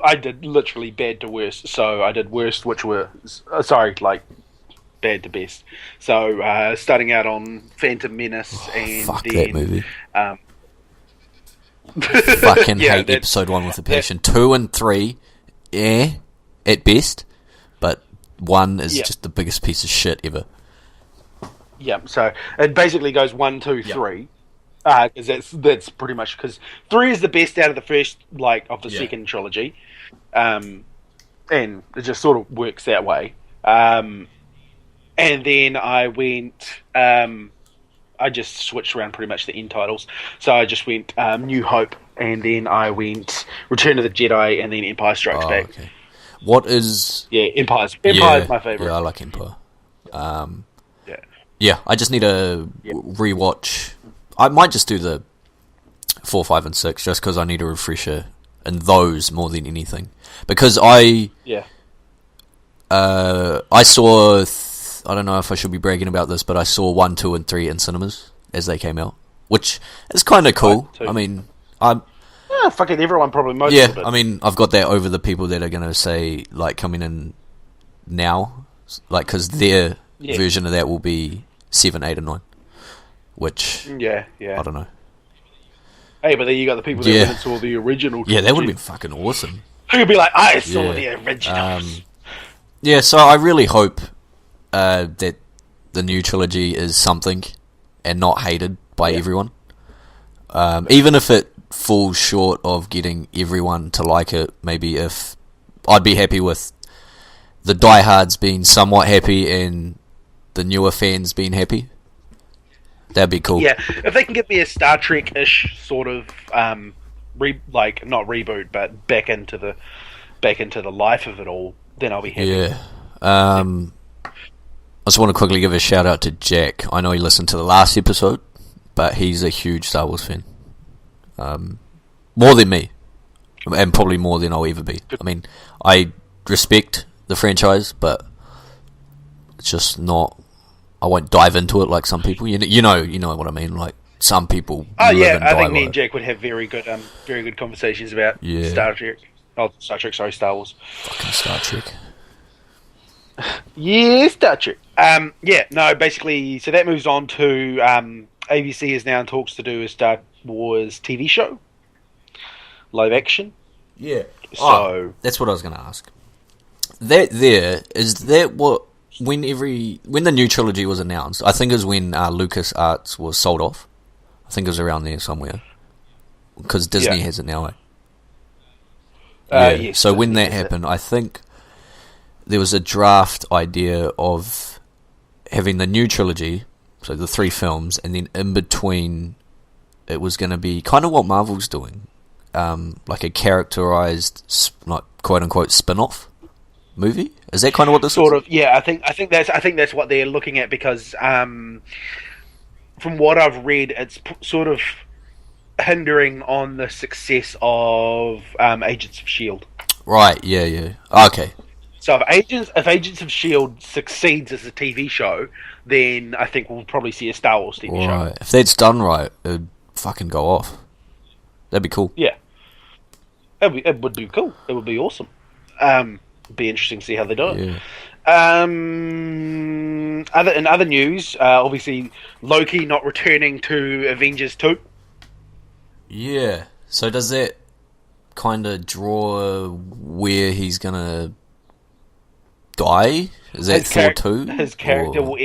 I did literally bad to worst. So I did worst, which were bad to best. So starting out on Phantom Menace, and fuck then that movie. Fucking hate Episode 1 with a passion. 2 and 3, at best, but 1 is just the biggest piece of shit ever. Yeah, so it basically goes 1, 2, 3. Because that's pretty much, because 3 is the best out of the first, of the second trilogy, and it just sort of works that way. And then I went I just switched around pretty much the end titles. So I just went New Hope, and then I went Return of the Jedi, and then Empire Strikes Oh, Back. okay. What is... Yeah, Empire's Yeah, my favorite. yeah, I like Empire. Yeah, Yeah, I just need to rewatch. I might just do the 4, 5, and 6 just because I need a refresher in those more than anything. Because I saw... I don't know if I should be bragging about this, but I saw 1, 2, and 3 in cinemas as they came out, which is kind of cool. I mean, fucking everyone probably most yeah, of it. I mean, I've got that over the people that are going to say, like, coming in now, like, because their version of that will be 7, 8, and 9, which, yeah. I don't know. Hey, but then you got the people that went and saw the original. Yeah, that would have been fucking awesome. Who would be like, I saw the originals. Yeah, so I really hope that the new trilogy is something and not hated by everyone. Even if it falls short of getting everyone to like it, maybe if I'd be happy with the diehards being somewhat happy and the newer fans being happy. That'd be cool. Yeah, if they can give me a Star Trek-ish sort of not reboot, but back into the life of it all, then I'll be happy. Yeah. I just want to quickly give a shout out to Jack. I know he listened to the last episode, but he's a huge Star Wars fan. More than me, and probably more than I'll ever be. I mean, I respect the franchise, but it's just not. I won't dive into it like some people. You know what I mean. Like some people. Oh yeah, I think me and Jack would have very good conversations about Star Trek. Oh, Star Wars. Fucking Star Trek. Yeah, Star Trek. Basically, so that moves on to ABC is now in talks to do a Star Wars TV show, live action. Yeah. So that's what I was going to ask. That what when the new trilogy was announced? I think it was when LucasArts was sold off. I think it was around there somewhere because Disney has it now. Yes, so when that happened, I think there was a draft idea of having the new trilogy, so the 3 films, and then in between it was going to be kind of what Marvel's doing, like a characterized, like quote unquote spin-off movie. Is that kind of what this sort is? of? Yeah, I think that's what they're looking at because from what I've read, it's sort of hindering on the success of Agents of Shield. Right. Yeah. Okay. So if Agents of Shield succeeds as a TV show, then I think we'll probably see a Star Wars TV show. If that's done right, it would fucking go off. That'd be cool. Yeah, it would be cool. It would be awesome. It'd be interesting to see how they do it. Yeah. In other news, obviously Loki not returning to Avengers 2. Yeah. So does that kind of draw where he's gonna die? Is that Thor 2? His character will,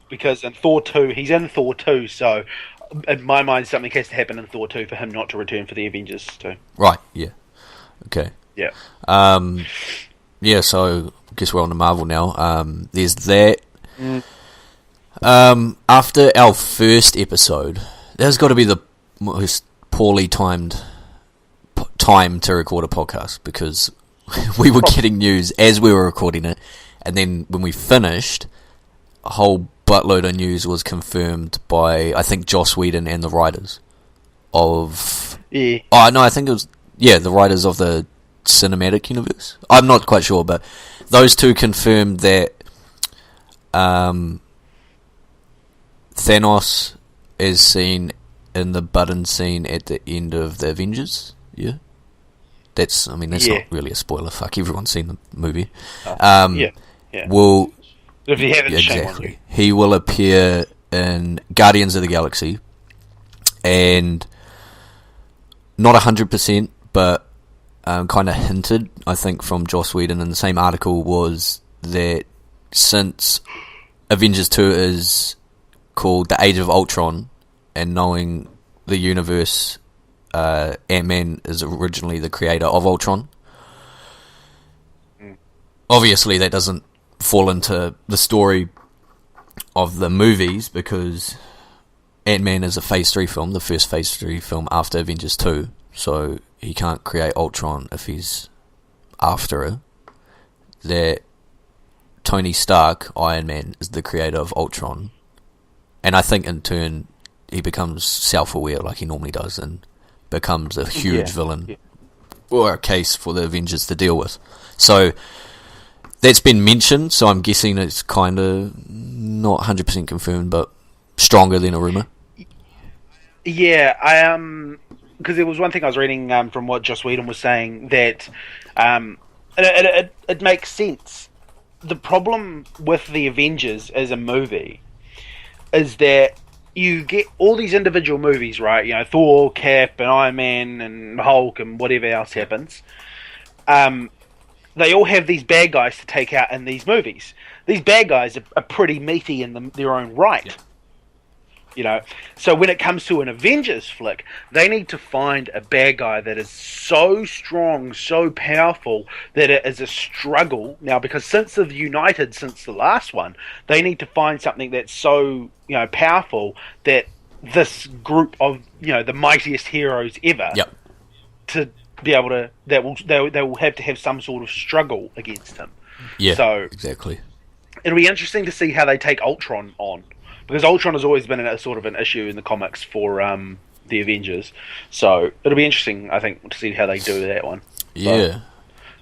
because in Thor 2, he's in Thor 2, so in my mind something has to happen in Thor 2 for him not to return for the Avengers 2. Right, yeah. Okay. Yeah. Yeah, so I guess we're on to Marvel now. There's that. After our first episode, there's got to be the most poorly timed time to record a podcast because we were getting news as we were recording it, and then when we finished, a whole buttload of news was confirmed by, I think, Joss Whedon and the writers of... Yeah. Oh, no, I think it was... Yeah, the writers of the cinematic universe. I'm not quite sure, but those two confirmed that Thanos is seen in the button scene at the end of the Avengers. Yeah. That's not really a spoiler. Fuck, everyone's seen the movie. Yeah. Will... If you haven't, exactly. He will appear in Guardians of the Galaxy, and not 100%, but kind of hinted, I think, from Joss Whedon in the same article was that since Avengers 2 is called The Age of Ultron, and knowing the universe, Ant-Man is originally the creator of Ultron. Obviously, that doesn't fall into the story of the movies because Ant-Man is a Phase 3 film, the first Phase 3 film after Avengers 2, so he can't create Ultron if he's after it. That Tony Stark, Iron Man, is the creator of Ultron, and I think in turn he becomes self-aware like he normally does and becomes a huge villain or a case for the Avengers to deal with. So that's been mentioned, so I'm guessing it's kind of not 100% confirmed, but stronger than a rumour. Yeah, because there was one thing I was reading from what Joss Whedon was saying that it makes sense. The problem with the Avengers as a movie is that you get all these individual movies, right? You know, Thor, Cap, and Iron Man, and Hulk, and whatever else happens. They all have these bad guys to take out in these movies. These bad guys are pretty meaty in their own right. Yeah. You know, so when it comes to an Avengers flick, they need to find a bad guy that is so strong, so powerful that it is a struggle. Now, because since they've united since the last one, they need to find something that's so, you know, powerful that this group of, you know, the mightiest heroes ever, to be able to, they will have to have some sort of struggle against him. Yeah, so exactly. It'll be interesting to see how they take Ultron on. Because Ultron has always been a sort of an issue in the comics for the Avengers. So it'll be interesting, I think, to see how they do that one. Yeah.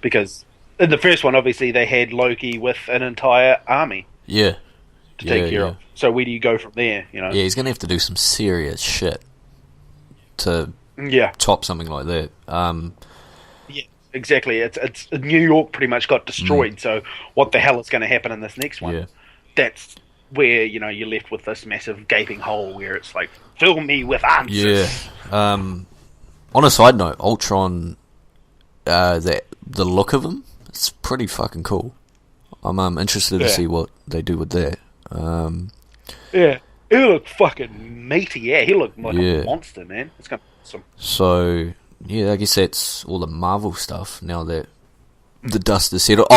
Because in the first one, obviously, they had Loki with an entire army. Yeah. To take care of. So where do you go from there, you know? Yeah, he's going to have to do some serious shit to top something like that. Yeah, exactly. It's New York pretty much got destroyed, so what the hell is going to happen in this next one? Yeah. That's where, you know, you're left with this massive gaping hole where it's like, fill me with answers. Yeah. On a side note, Ultron, the look of him, it's pretty fucking cool. I'm interested to see what they do with that. Yeah. He looked fucking meaty, yeah. He looked like a monster, man. It's gonna be awesome. So, yeah, I guess that's all the Marvel stuff now that the dust is settled.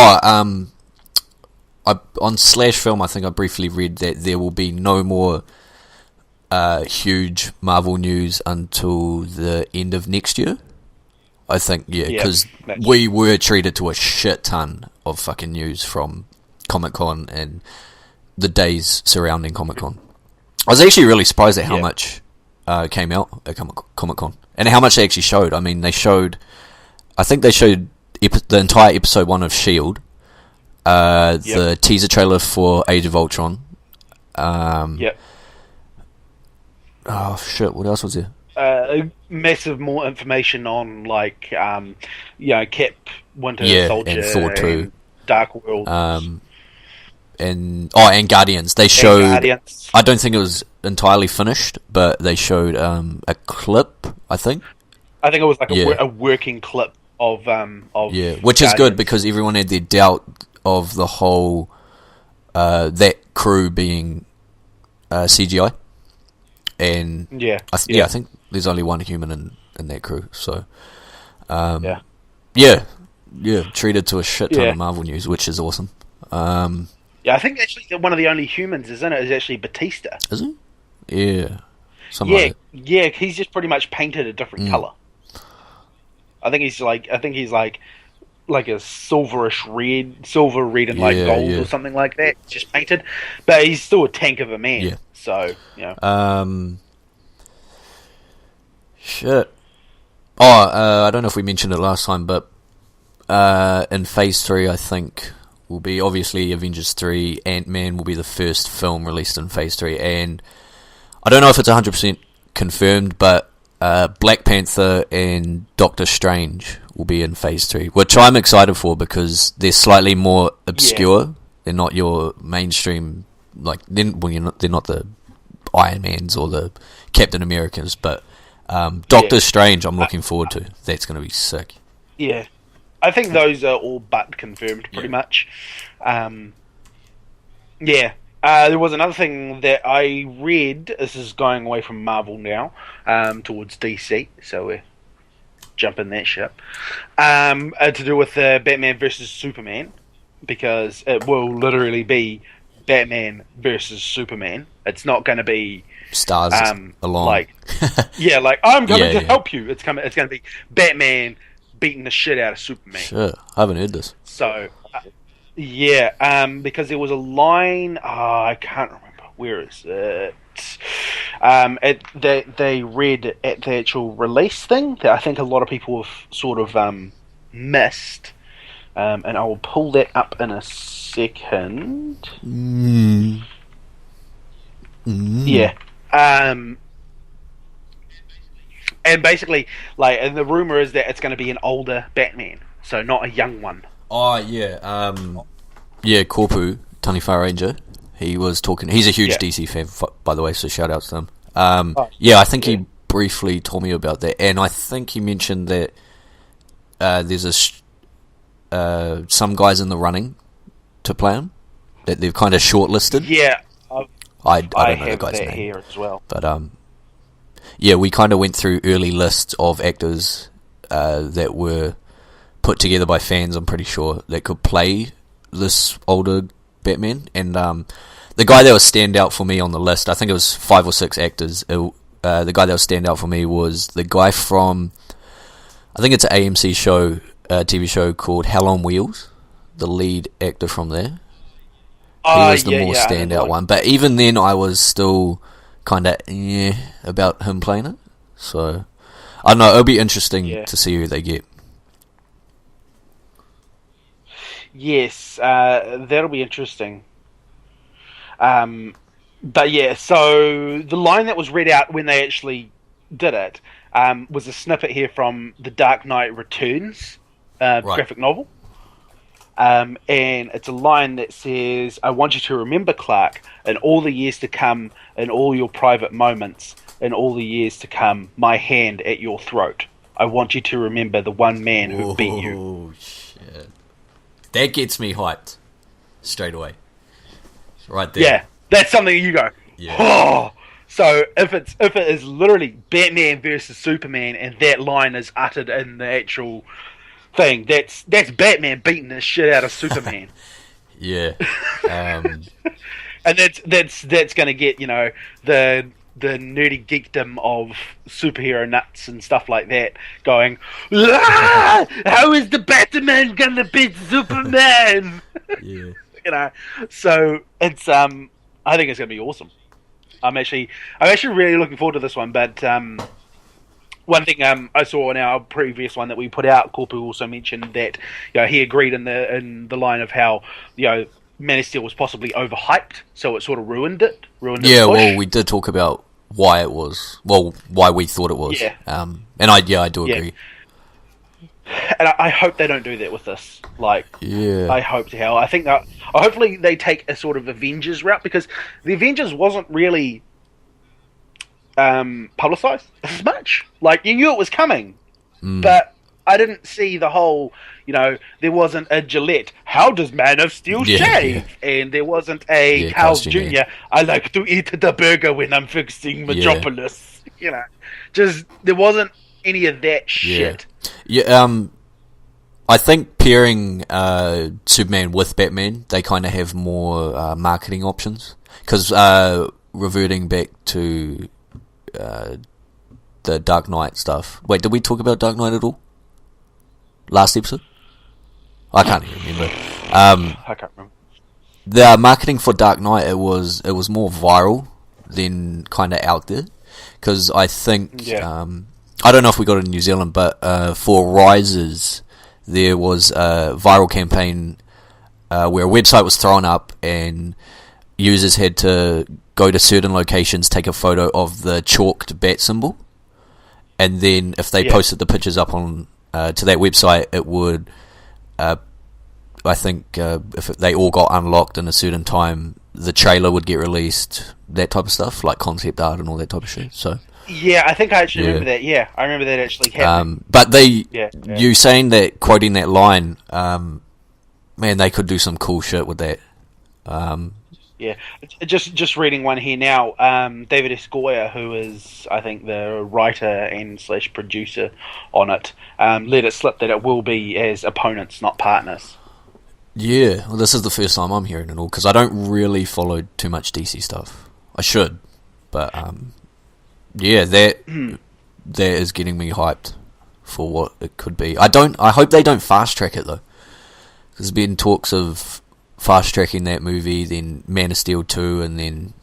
On Slash Film, I think I briefly read that there will be no more huge Marvel news until the end of next year. I think, because we were treated to a shit ton of fucking news from Comic-Con and the days surrounding Comic-Con. I was actually really surprised at how much came out at Comic-Con and how much they actually showed. I mean, I think they showed the entire episode 1 of S.H.I.E.L.D., the teaser trailer for Age of Ultron. Oh shit! What else was there? Massive more information on like Cap, Winter Soldier, and Thor 2, and Dark World, and Guardians. They showed. Guardians. I don't think it was entirely finished, but they showed a clip. I think it was like a working clip of which is good because everyone had their doubt of the whole that crew being CGI, and I think there's only one human in that crew, so treated to a shit ton of Marvel news, which is awesome. I think actually one of the only humans is in it is actually Batista. Is he? Yeah. Like he's just pretty much painted a different color. I think he's like a silver red and like gold or something like that. It's just painted, but he's still a tank of a man. Yeah. So shit. I don't know if we mentioned it last time, but in Phase 3, I think will be obviously Avengers 3. Ant-Man will be the first film released in Phase 3, and I don't know if it's 100% confirmed, but Black Panther and Doctor Strange will be in Phase 3, which I'm excited for because they're slightly more obscure. Yeah. They're not your mainstream, they're not the Iron Mans or the Captain Americas, but Doctor Strange I'm looking forward to. That's going to be sick. Yeah. I think those are all but confirmed pretty much. There was another thing that I read. This is going away from Marvel now, towards DC, so we're jumping that ship. To do with Batman versus Superman, because it will literally be Batman versus Superman. It's not going to be Stars along. like like I'm coming to Yeah. help you. It's coming. It's going to be Batman beating the shit out of Superman. Sure, I haven't heard this. So because there was a line. I can't remember. Where is it? They read at the actual release thing that I think a lot of people have sort of missed. And I will pull that up in a second. Yeah. And basically, and the rumor is that it's going to be an older Batman, so not a young one. Oh yeah, Corpu Taniwha Ranger. He was talking. He's a huge DC fan, by the way. So shout outs to him. I think he briefly told me about that, and I think he mentioned that there's some guys in the running to play him that they've kind of shortlisted. Yeah, I don't know the guy's that name here as well. But we kind of went through early lists of actors that were put together by fans, I'm pretty sure, that could play this older Batman. And the guy that was stand out for me on the list, I think it was 5 or 6 actors. The guy that was stand out for me was the guy from, I think it's an AMC show, TV show called Hell on Wheels. The lead actor from there. He was the more standout one. But even then, I was still kind of about him playing it. So, I don't know. It'll be interesting to see who they get. Yes, that'll be interesting. But yeah, so the line that was read out when they actually did it was a snippet here from The Dark Knight Returns graphic novel. And it's a line that says, "I want you to remember, Clark, in all the years to come, in all your private moments, in all the years to come, my hand at your throat. I want you to remember the one man who beat you." Oh, shit. That gets me hyped straight away. Right there. Yeah, that's something you go, oh! So if it is literally Batman versus Superman and that line is uttered in the actual thing, that's Batman beating the shit out of Superman. Yeah. And that's going to get, the nerdy geekdom of superhero nuts and stuff like that going, how is the Batman going to beat Superman? Yeah. So it's I think it's going to be awesome. I'm actually really looking forward to this one. But one thing I saw in our previous one that we put out, Corpu also mentioned that he agreed in the line of how Man of Steel was possibly overhyped, so it sort of ruined it. Yeah, well, we did talk about why we thought it was. Yeah. And I do agree. And I hope they don't do that with this. I hope to hell. I think that hopefully they take a sort of Avengers route, because the Avengers wasn't really publicized as much. You knew it was coming, but I didn't see the whole. There wasn't a Gillette. How does Man of Steel shave? Yeah. And there wasn't a Carl's Jr. I like to eat the burger when I'm fixing Metropolis. Just there wasn't any of that shit. Yeah. I think pairing Superman with Batman, they kind of have more marketing options. Because reverting back to the Dark Knight stuff. Wait, did we talk about Dark Knight at all? Last episode? I can't even remember. I can't remember. The marketing for Dark Knight, it was more viral than kind of out there. Because I think... I don't know if we got it in New Zealand, but for Rises, there was a viral campaign where a website was thrown up and users had to go to certain locations, take a photo of the chalked bat symbol, and then if they posted the pictures up on to that website, it would, I think, if they all got unlocked in a certain time, the trailer would get released, that type of stuff, like concept art and all that type of shit. So. Yeah, I think I actually remember that. Yeah, I remember that actually happening. But you saying that, quoting that line, man, they could do some cool shit with that. Yeah, just reading one here now. David S. Goyer, who is, I think, the writer and / producer on it, let it slip that it will be as opponents, not partners. Yeah, well, this is the first time I'm hearing it all because I don't really follow too much DC stuff. I should, but yeah, that is getting me hyped for what it could be. I hope they don't fast track it though. There's been talks of fast tracking that movie, then Man of Steel 2, and then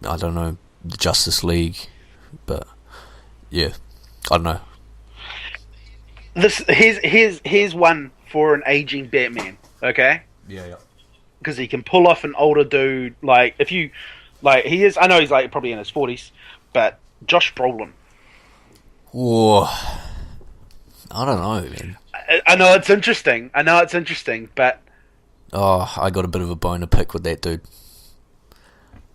I don't know, the Justice League. But yeah, I don't know. Here's one for an aging Batman. Okay, Yeah. because he can pull off an older dude. Like if you like, he is. I know he's like probably in his 40s, but Josh Brolin. Whoa, I don't know, man. I know it's interesting. But Oh, I got a bit of a bone to pick with that dude.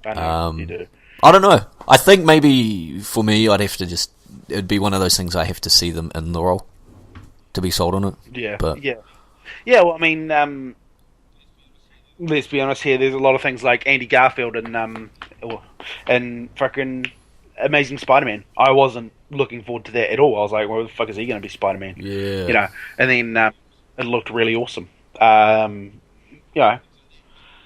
I know you do. I don't know. I think maybe for me, I'd have to just. It'd be one of those things I have to see them in the role to be sold on it. Yeah, But yeah. Well, I mean, let's be honest here. There's a lot of things like Andy Garfield and fucking Amazing Spider-Man. I wasn't looking forward to that at all. I was like, well, the fuck is he going to be Spider-Man? yeah, You know, and then it looked really awesome. You know,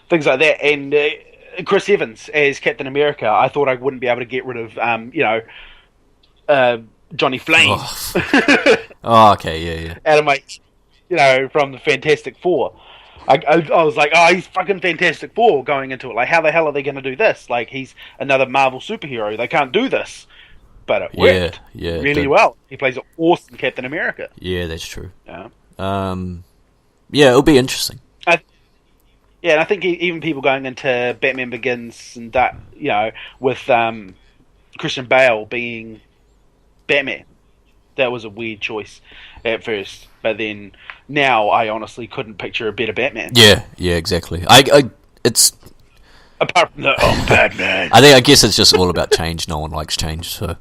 things like that. And Chris Evans as Captain America, I thought I wouldn't be able to get rid of, Johnny Flame Oh, okay, yeah. out of my, from the Fantastic Four. I was like, oh, he's fucking Fantastic Four going into it. Like, how the hell are they going to do this? Like, he's another Marvel superhero. They can't do this. But it worked really well. He plays an awesome Captain America. Yeah, that's true. Yeah. Yeah, it'll be interesting. And I think even people going into Batman Begins and that, with Christian Bale being Batman, that was a weird choice at first. But then now I honestly couldn't picture a better Batman. Yeah, exactly. It's apart from the Batman. I guess it's just all about change. No one likes change, so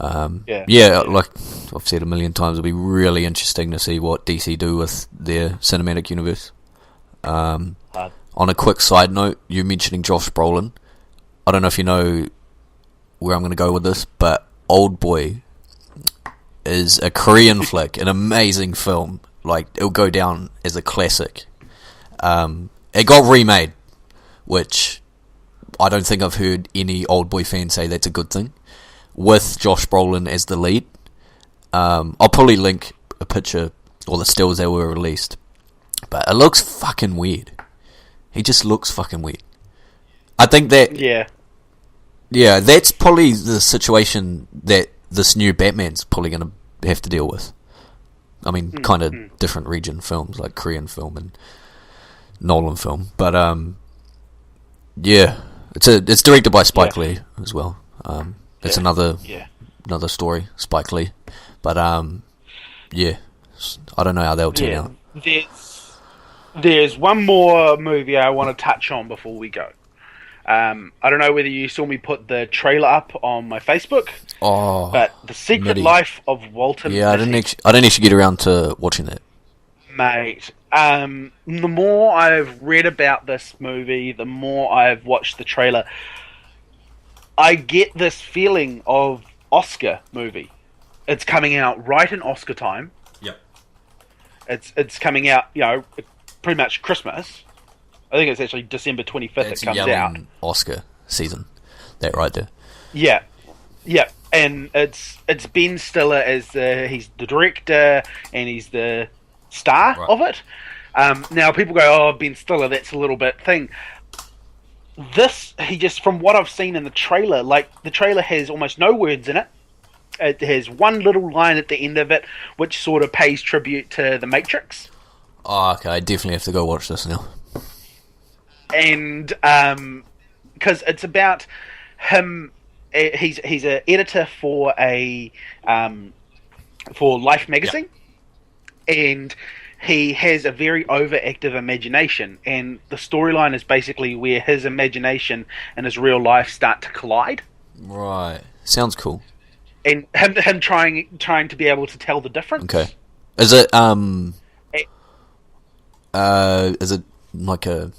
yeah. Like I've said a million times, it'll be really interesting to see what DC do with their cinematic universe. On a quick side note, you mentioning Josh Brolin, I don't know if you know where I'm going to go with this, but Old Boy is a Korean flick, an amazing film. Like, it'll go down as a classic. It got remade, which I don't think I've heard any Old Boy fan say that's a good thing, with Josh Brolin as the lead. I'll probably link a picture or the stills that were released, but it looks fucking weird. He just looks fucking weird. I think that yeah, that's probably the situation that this new Batman's probably going to have to deal with. I mean, kind of different region films, like Korean film and Nolan film, but yeah, it's directed by Spike Lee as well. It's another story, Spike Lee, but yeah, I don't know how they'll turn out. There's one more movie I want to touch on before we go. I don't know whether you saw me put the trailer up on my Facebook. Oh, but The Secret Life of Walter. Yeah, Mitty. I didn't actually get around to watching that, mate. The more I've read about this movie, the more I've watched the trailer, I get this feeling of Oscar movie. It's coming out right in Oscar time. Yep. It's coming out, pretty much Christmas. I think it's actually December 25th it comes out. Oscar season. That right there. Yeah. And it's Ben Stiller as he's the director and he's the star of it. Now people go, oh, Ben Stiller, that's a little bit thing. This, from what I've seen in the trailer, like the trailer has almost no words in it. It has one little line at the end of it, which sort of pays tribute to The Matrix. Oh, okay. I definitely have to go watch this now. And because it's about him, he's an editor for for Life magazine, and he has a very overactive imagination. And the storyline is basically where his imagination and his real life start to collide. Right, sounds cool. And him trying to be able to tell the difference. Okay, is it like a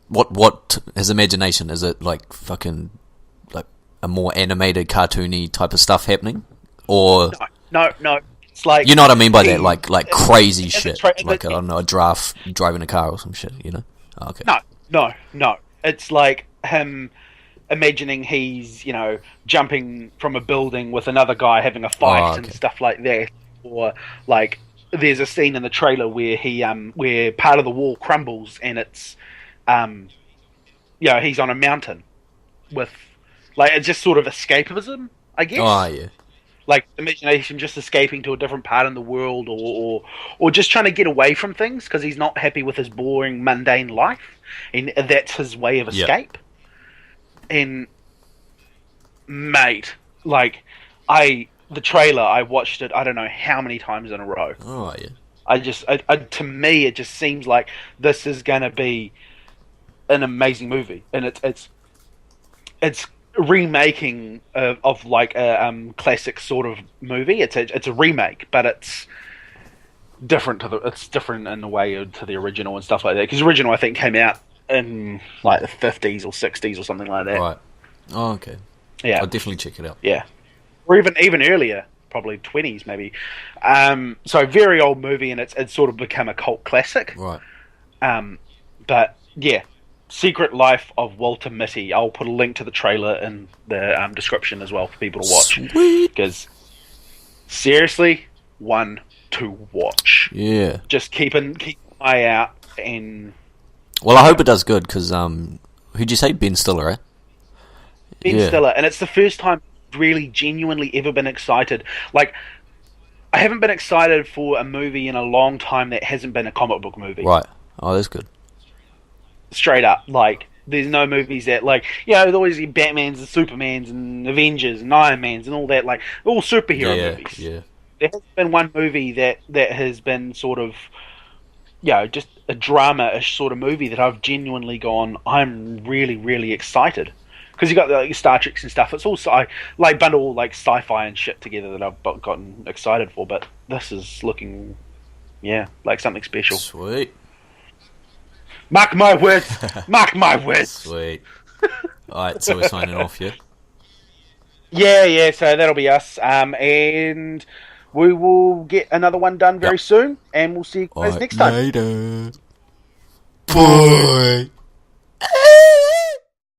what his imagination, is it like fucking like a more animated cartoony type of stuff happening, or no It's like You know what I mean by that? Like crazy in shit. Like, I the, don't know, a giraffe driving a car or some shit, you know? Oh, okay. no. It's like him imagining he's, jumping from a building with another guy having a Oh, fight and okay. stuff like that. Or like there's a scene in the trailer where where part of the wall crumbles and it's um he's on a mountain with like it's just sort of escapism, I Oh, guess. yeah. Like imagination just escaping to a different part in the world or just trying to get away from things because he's not happy with his boring mundane life and that's his way of Yep. escape. And mate, like the trailer, I watched it I don't know how many times in a row. Oh, yeah. To me it just seems like this is gonna be an amazing movie, and it's remaking of like a classic sort of movie. It's a remake, but it's different in a way to the original and stuff like that. Because the original I think came out in like the 50s or 60s or something like that. Right. Oh, okay. Yeah, I'll definitely check it out. yeah, or even earlier, probably 20s maybe. So very old movie, and it's sort of become a cult classic. Right. But yeah, Secret Life of Walter Mitty. I'll put a link to the trailer in the description as well for people to watch. Sweet. Because seriously, one to watch. Yeah. Just keep an eye out. And Well, I hope it does good, because, who'd you say? Ben Stiller, eh? Ben Yeah. Stiller, and it's the first time I've really genuinely ever been excited. Like I haven't been excited for a movie in a long time that hasn't been a comic book movie. Right. Oh, that's good. Straight up, like there's no movies that there's always Batmans and Supermans and Avengers and Iron Mans and all that, like all superhero movies. Yeah. There hasn't been one movie that has been sort of just a drama-ish sort of movie that I've genuinely gone, I'm really really excited, because you got like Star Treks and stuff. It's also I like bundle like sci-fi and shit together that I've gotten excited for, but this is looking like something special. Sweet. Mark my words. Mark my words. Sweet. Alright, so we're signing off, yeah? Yeah. So that'll be us. And we will get another one done very soon. And we'll see you guys Alright, next time. later. Bye.